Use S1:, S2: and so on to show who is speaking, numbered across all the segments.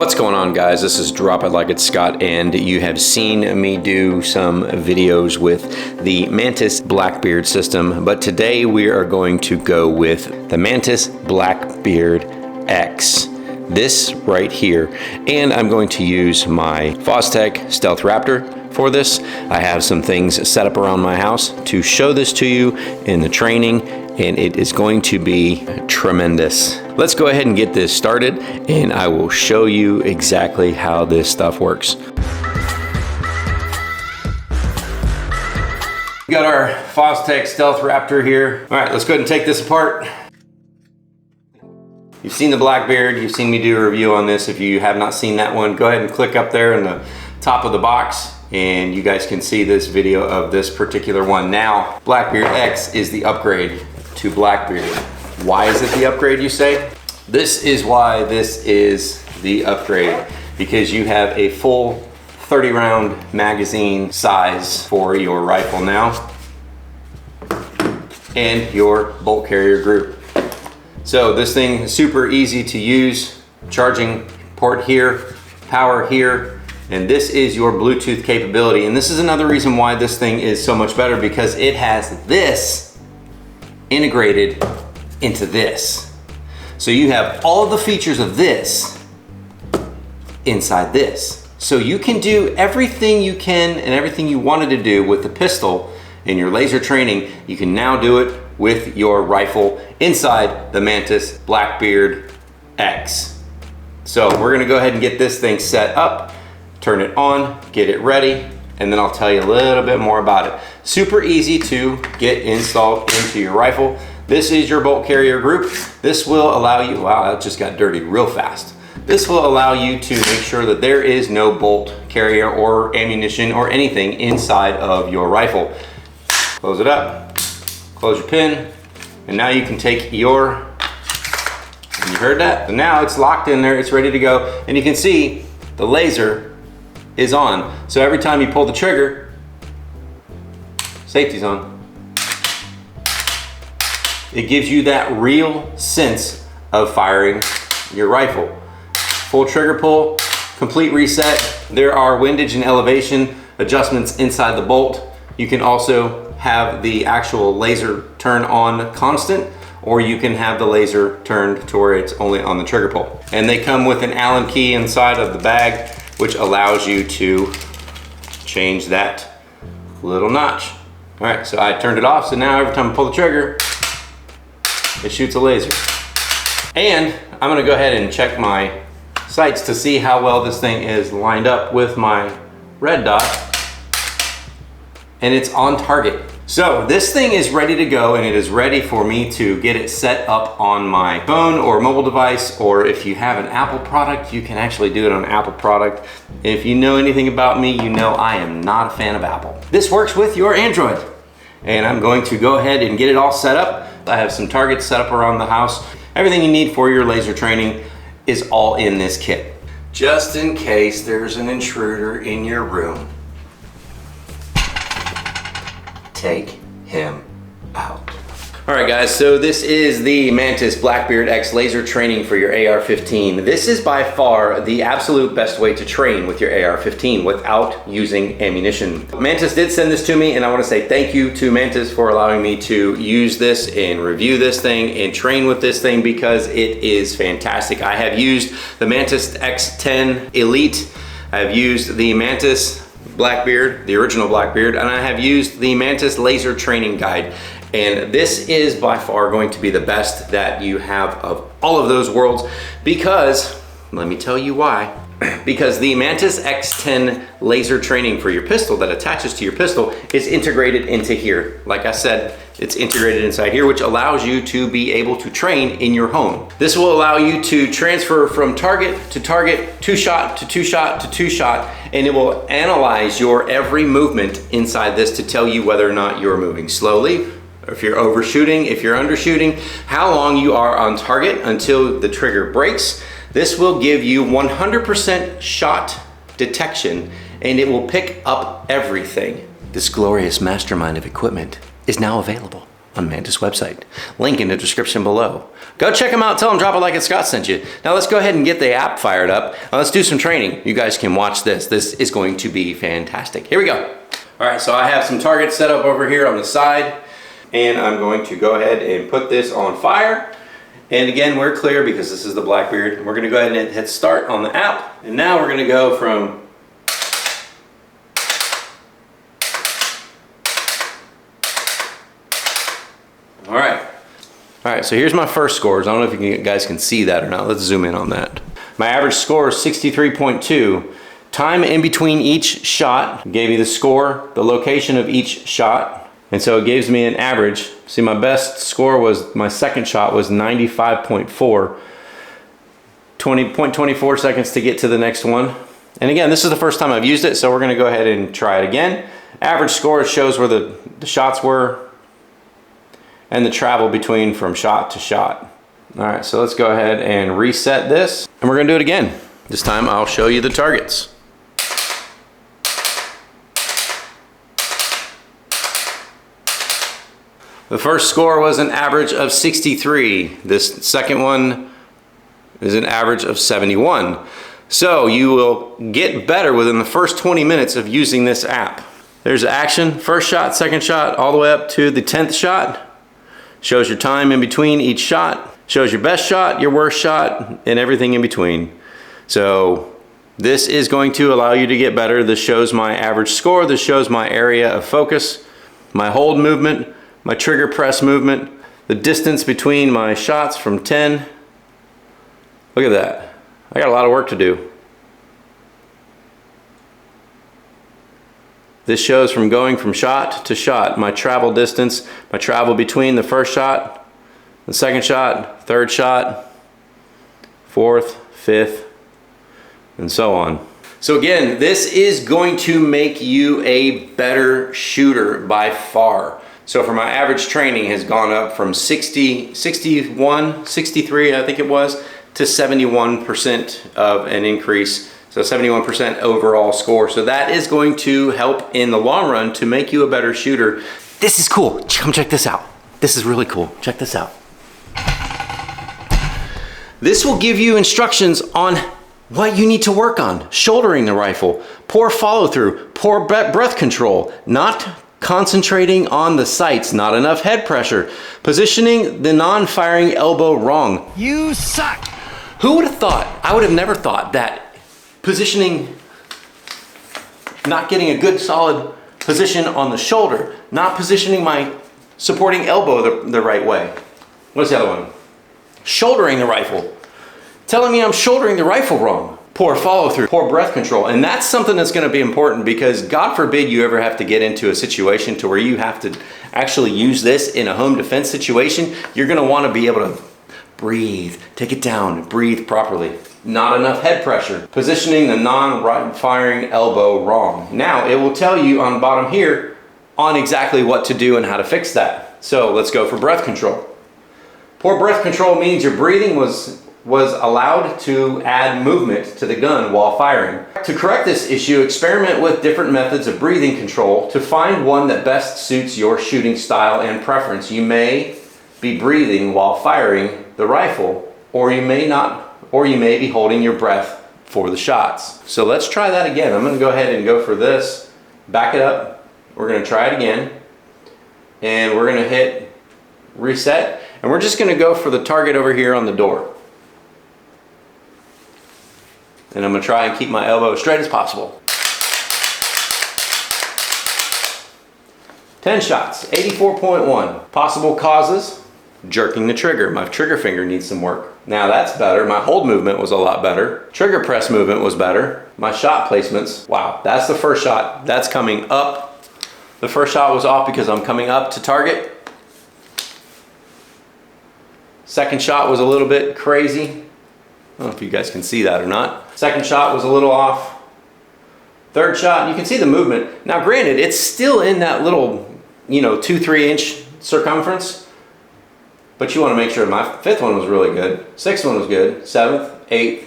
S1: What's going on, guys? This is Drop It Like It's Scott, and you have seen me do some videos with the Mantis Blackbeard system, but today we are going to go with the Mantis Blackbeard X. This right here, and I'm going to use my Fostech Stealth Raptor for this. I have some things set up around my house to show this to you in the training, and it is going to be tremendous. Let's go ahead and get this started, and I will show you exactly how this stuff works. We got our Fostech Stealth Raptor here. All right, let's go ahead and take this apart. You've seen the Blackbeard, you've seen me do a review on this. If you have not seen that one, go ahead and click up there in the top of the box and you guys can see this video of this particular one. Now, Blackbeard X is the upgrade to Blackbeard. Why is it the upgrade, you say? This is why this is the upgrade, because you have a full 30 round magazine size for your rifle now and your bolt carrier group. So this thing is super easy to use. Charging port here, power here, and this is your Bluetooth capability. And this is another reason why this thing is so much better, because it has this integrated into this. So you have all of the features of this inside this. So you can do everything you can and everything you wanted to do with the pistol in your laser training, you can now do it with your rifle inside the Mantis Blackbeard X. So we're gonna go ahead and get this thing set up, turn it on, get it ready, and then I'll tell you a little bit more about it. Super easy to get installed into your rifle. This is your bolt carrier group. This will allow you, wow, that just got dirty real fast. This will allow you to make sure that there is no bolt carrier or ammunition or anything inside of your rifle. Close it up, close your pin, and now you can take your, and you heard that? So now it's locked in there, it's ready to go, and you can see the laser is on. So every time you pull the trigger, safety's on. It gives you that real sense of firing your rifle. Full trigger pull, complete reset. There are windage and elevation adjustments inside the bolt. You can also have the actual laser turn on constant, or you can have the laser turned to where it's only on the trigger pull. And they come with an Allen key inside of the bag, which allows you to change that little notch. All right, so I turned it off, so now every time I pull the trigger, it shoots a laser. And I'm gonna go ahead and check my sights to see how well this thing is lined up with my red dot, and it's on target. So this thing is ready to go, and it is ready for me to get it set up on my phone or mobile device, or if you have an Apple product, you can actually do it on an Apple product. If you know anything about me, you know I am not a fan of Apple. This works with your Android, and I'm going to go ahead and get it all set up. I have some targets set up around the house. Everything you need for your laser training is all in this kit. Just in case there's an intruder in your room, take him out. All right, guys, so this is the Mantis Blackbeard X laser training for your AR-15. This is by far the absolute best way to train with your AR-15 without using ammunition. Mantis did send this to me, and I want to say thank you to Mantis for allowing me to use this and review this thing and train with this thing, because it is fantastic. I have used the Mantis X10 Elite. I've used the Mantis Blackbeard, the original Blackbeard, and I have used the Mantis Laser Training Guide. And this is by far going to be the best that you have of all of those worlds, because, let me tell you why. Because the Mantis X10 laser training for your pistol that attaches to your pistol is integrated into here. Like I said, it's integrated inside here, which allows you to be able to train in your home. This will allow you to transfer from target, two shot to two shot to two shot, and it will analyze your every movement inside this to tell you whether or not you're moving slowly, if you're overshooting, if you're undershooting, how long you are on target until the trigger breaks. This will give you 100% shot detection, and it will pick up everything. This glorious mastermind of equipment is now available. on Mantis website. Link in the description below. Go check them out, tell them drop a like and Scott sent you. Now let's go ahead and get the app fired up. Now let's do some training. You guys can watch this. This is going to be fantastic. Here we go. All right, so I have some targets set up over here on the side, and I'm going to go ahead and put this on fire. And again, we're clear because this is the Blackbeard. We're gonna go ahead and hit start on the app. And now we're gonna go from All right, so here's my first scores. I don't know if you guys can see that or not. Let's zoom in on that. My average score is 63.2. Time in between each shot gave you the score, the location of each shot. And so it gives me an average. See, my best score was, my second shot was 95.4. 20.24 seconds to get to the next one. And again, this is the first time I've used it, so we're gonna go ahead and try it again. Average score shows where the shots were and the travel between from shot to shot. All right, so let's go ahead and reset this, and we're gonna do it again. This time I'll show you the targets. The first score was an average of 63. This second one is an average of 71. So you will get better within the first 20 minutes of using this app. There's action, first shot, second shot, all the way up to the 10th shot. Shows your time in between each shot, shows your best shot, your worst shot, and everything in between. So this is going to allow you to get better. This shows my average score. This shows my area of focus, my hold movement, my trigger press movement, the distance between my shots from 10. Look at that. I got a lot of work to do. This shows from going from shot to shot, my travel distance, my travel between the first shot, the second shot, third shot, fourth, fifth, and so on. So again, this is going to make you a better shooter by far. So for my average training has gone up from 60, 61, 63, I think it was, to 71% of an increase. So 71% overall score. So that is going to help in the long run to make you a better shooter. This is cool. Come check this out. This is really cool. Check this out. This will give you instructions on what you need to work on. Shouldering the rifle, poor follow through, poor breath control, not concentrating on the sights, not enough head pressure, positioning the non-firing elbow wrong.
S2: You suck.
S1: Who would have thought? I would have never thought that positioning, not getting a good solid position on the shoulder, not positioning my supporting elbow the right way. What's the other one? Shouldering the rifle. Telling me I'm shouldering the rifle wrong. Poor follow through, poor breath control. And that's something that's gonna be important because God forbid you ever have to get into a situation to where you have to actually use this in a home defense situation. You're gonna wanna be able to breathe, take it down, breathe properly. Not enough head pressure, positioning the non-firing elbow wrong. Now it will tell you on the bottom here on exactly what to do and how to fix that. So let's go for breath control. Poor breath control means your breathing was allowed to add movement to the gun while firing. To correct this issue, experiment with different methods of breathing control to find one that best suits your shooting style and preference. You may be breathing while firing the rifle, or you may not. Or you may be holding your breath for the shots. So let's try that again. I'm gonna go ahead and go for this, back it up. We're gonna try it again. And we're gonna hit reset. And we're just gonna go for the target over here on the door. And I'm gonna try and keep my elbow as straight as possible. 10 shots, 84.1. Possible causes. Jerking the trigger. My trigger finger needs some work. Now that's better. My hold movement was a lot better. Trigger press movement was better. My shot placements, wow, that's the first shot. That's coming up. The first shot was off because I'm coming up to target. Second shot was a little bit crazy. I don't know if you guys can see that or not. Second shot was a little off. Third shot, you can see the movement. Now granted, it's still in that little, 2-3 inch circumference. But you want to make sure. My fifth one was really good. Sixth one was good. 7th, 8th,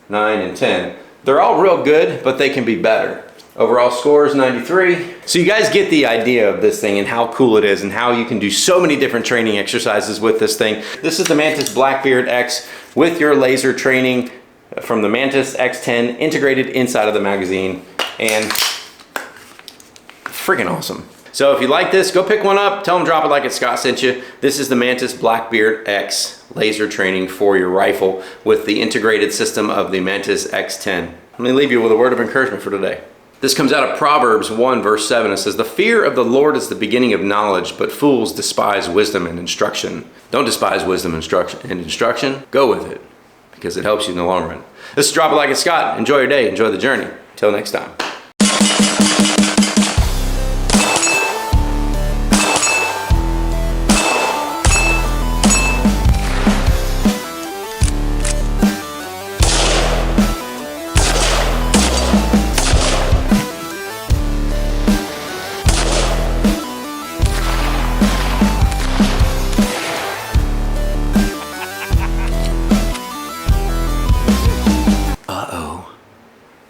S1: 9, and 10. They're all real good, but they can be better. Overall score is 93. So you guys get the idea of this thing and how cool it is and how you can do so many different training exercises with this thing. This is the Mantis Blackbeard X with your laser training from the Mantis X10 integrated inside of the magazine, and freaking awesome. So if you like this, go pick one up. Tell them Drop It Like It Scott sent you. This is the Mantis Blackbeard X laser training for your rifle with the integrated system of the Mantis X10. Let me leave you with a word of encouragement for today. This comes out of Proverbs 1 verse 7. It says, "The fear of the Lord is the beginning of knowledge, but fools despise wisdom and instruction." Don't despise wisdom and instruction. Go with it, because it helps you in the long run. This is Drop It Like It's Scott. Enjoy your day. Enjoy the journey. Until next time.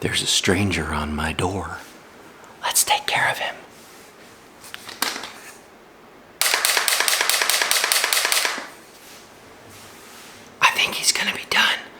S1: There's a stranger on my door. Let's take care of him. I think he's gonna